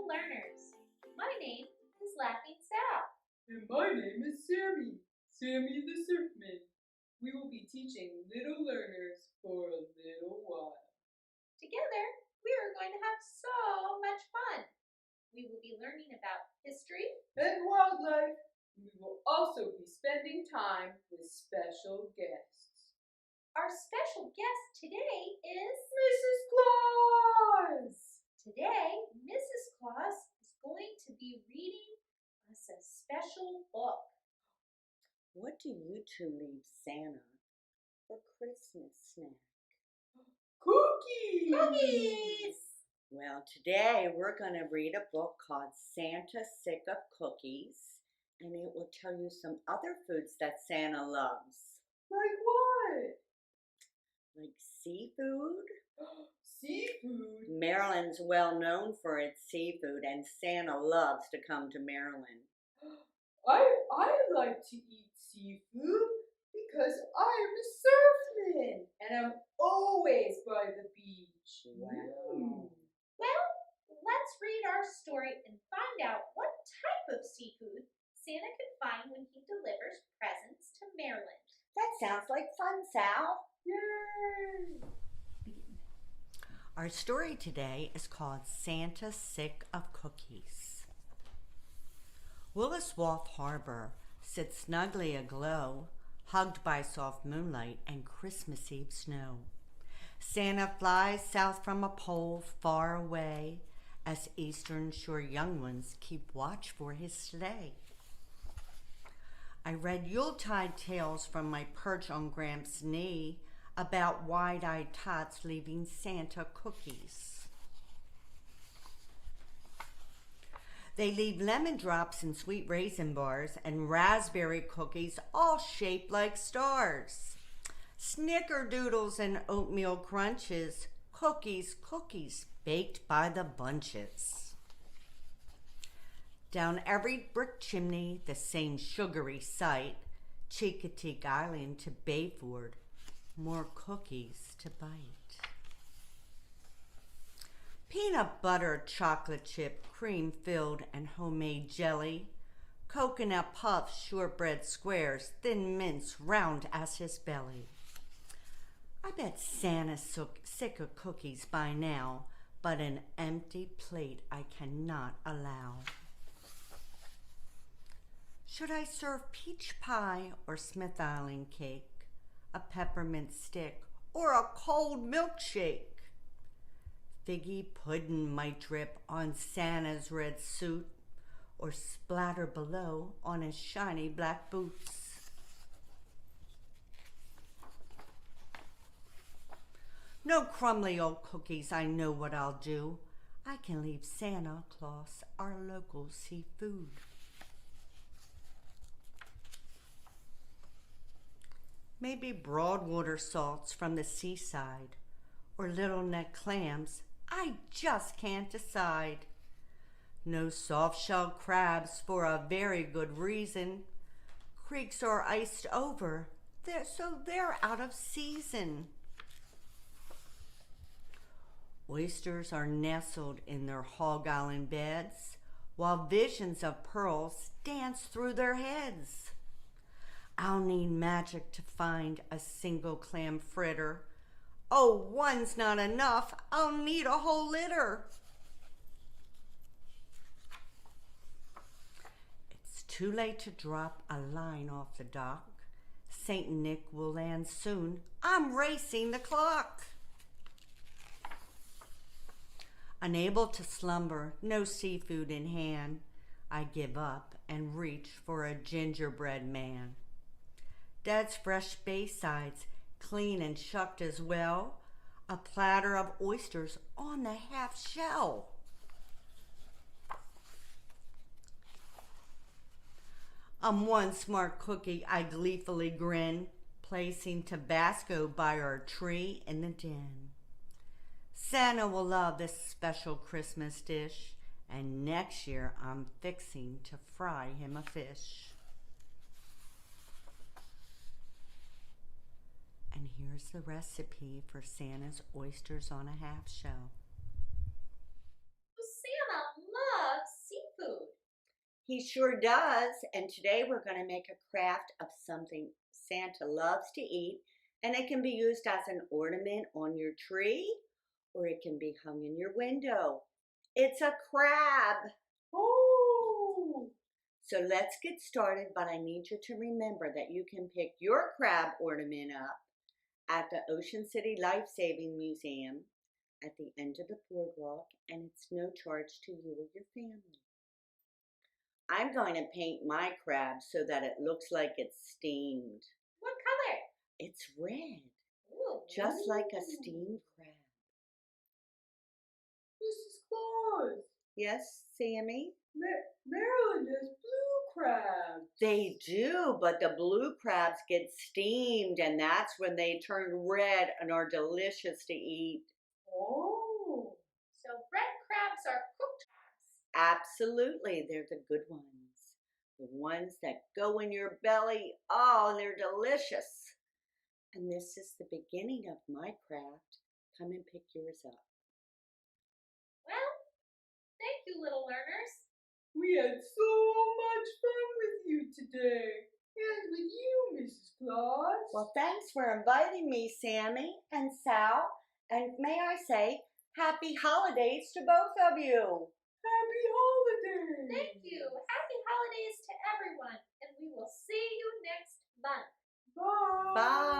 learners. My name is Laughing Sal. And my name is Sammy, Sammy the Surfman. We will be teaching little learners for a little while. Together, we are going to have so much fun. We will be learning about history and wildlife. We will also be spending time with special guests. Our special guest today is Mrs. Claus. Today, Mrs. Claus is going to be reading us a special book. What do you two leave Santa for Christmas snack? Cookies! Cookies! Well, today we're going to read a book called Santa's Sick of Cookies, and it will tell you some other foods that Santa loves. Like what? Like seafood. Seafood? Maryland's well known for its seafood, and Santa loves to come to Maryland. I like to eat seafood because I am a surfman and I'm always by the beach. Wow. Well, let's read our story and find out what type of seafood Santa can find when he delivers presents to Maryland. That sounds like fun, Sal. Yay! Our story today is called Santa's Sick of Cookies. Willis Wharf Harbor sits snugly aglow, hugged by soft moonlight and Christmas Eve snow. Santa flies south from a pole far away as eastern shore young ones keep watch for his sleigh. I read Yuletide tales from my perch on Gramps' knee about wide-eyed tots leaving Santa cookies. They leave lemon drops and sweet raisin bars and raspberry cookies all shaped like stars. Snickerdoodles and oatmeal crunches, cookies, baked by the bunches. Down every brick chimney, the same sugary sight, Cheekateek Island to Bayford, more cookies to bite. Peanut butter, chocolate chip, cream-filled and homemade jelly, coconut puffs, shortbread squares, thin mince, round as his belly. I bet Santa's sick of cookies by now, but an empty plate I cannot allow. Should I serve peach pie or Smith Island cake, a peppermint stick, or a cold milkshake? Figgy pudding might drip on Santa's red suit or splatter below on his shiny black boots. No crumbly old cookies, I know what I'll do. I can leave Santa Claus our local seafood. Maybe broadwater salts from the seaside or little neck clams, I just can't decide. No soft-shell crabs for a very good reason. Creeks are iced over, so they're out of season. Oysters are nestled in their Hog Island beds, while visions of pearls dance through their heads. I'll need magic to find a single clam fritter. Oh, one's not enough. I'll need a whole litter. It's too late to drop a line off the dock. Saint Nick will land soon. I'm racing the clock. Unable to slumber, no seafood in hand, I give up and reach for a gingerbread man. Dad's fresh baysides, clean and shucked as well, a platter of oysters on the half shell. One smart cookie, I gleefully grin, placing Tabasco by our tree in the den. Santa will love this special Christmas dish, and next year I'm fixing to fry him a fish. And here's the recipe for Santa's oysters on a half shell. Santa He sure does. And today we're going to make a craft of something Santa loves to eat. And it can be used as an ornament on your tree, or it can be hung in your window. It's a crab. Oh! So let's get started, but I need you to remember that you can pick your crab ornament up at the Ocean City Life Saving Museum at the end of the boardwalk, and it's no charge to you or your family. I'm going to paint my crab so that it looks like it's steamed. What color? It's red, Ooh. just like a steamed crab. Mrs. Claus, Yes, Sammy? Maryland has blue crabs. They do, but the blue crabs get steamed, and that's when they turn red and are delicious to eat. Oh! So red crabs are cooked crabs. Absolutely, they're the good ones. The ones that go in your belly. Oh, they're delicious. And this is the beginning of my craft. Come and pick yours up. Well, thank you, little learners. We had so much fun with you today. And with you, Mrs. Claus. Well, thanks for inviting me, Sammy and Sal. And may I say, happy holidays to both of you. Happy holidays. Thank you. Happy holidays to everyone, and we will see you next month. Bye. Bye.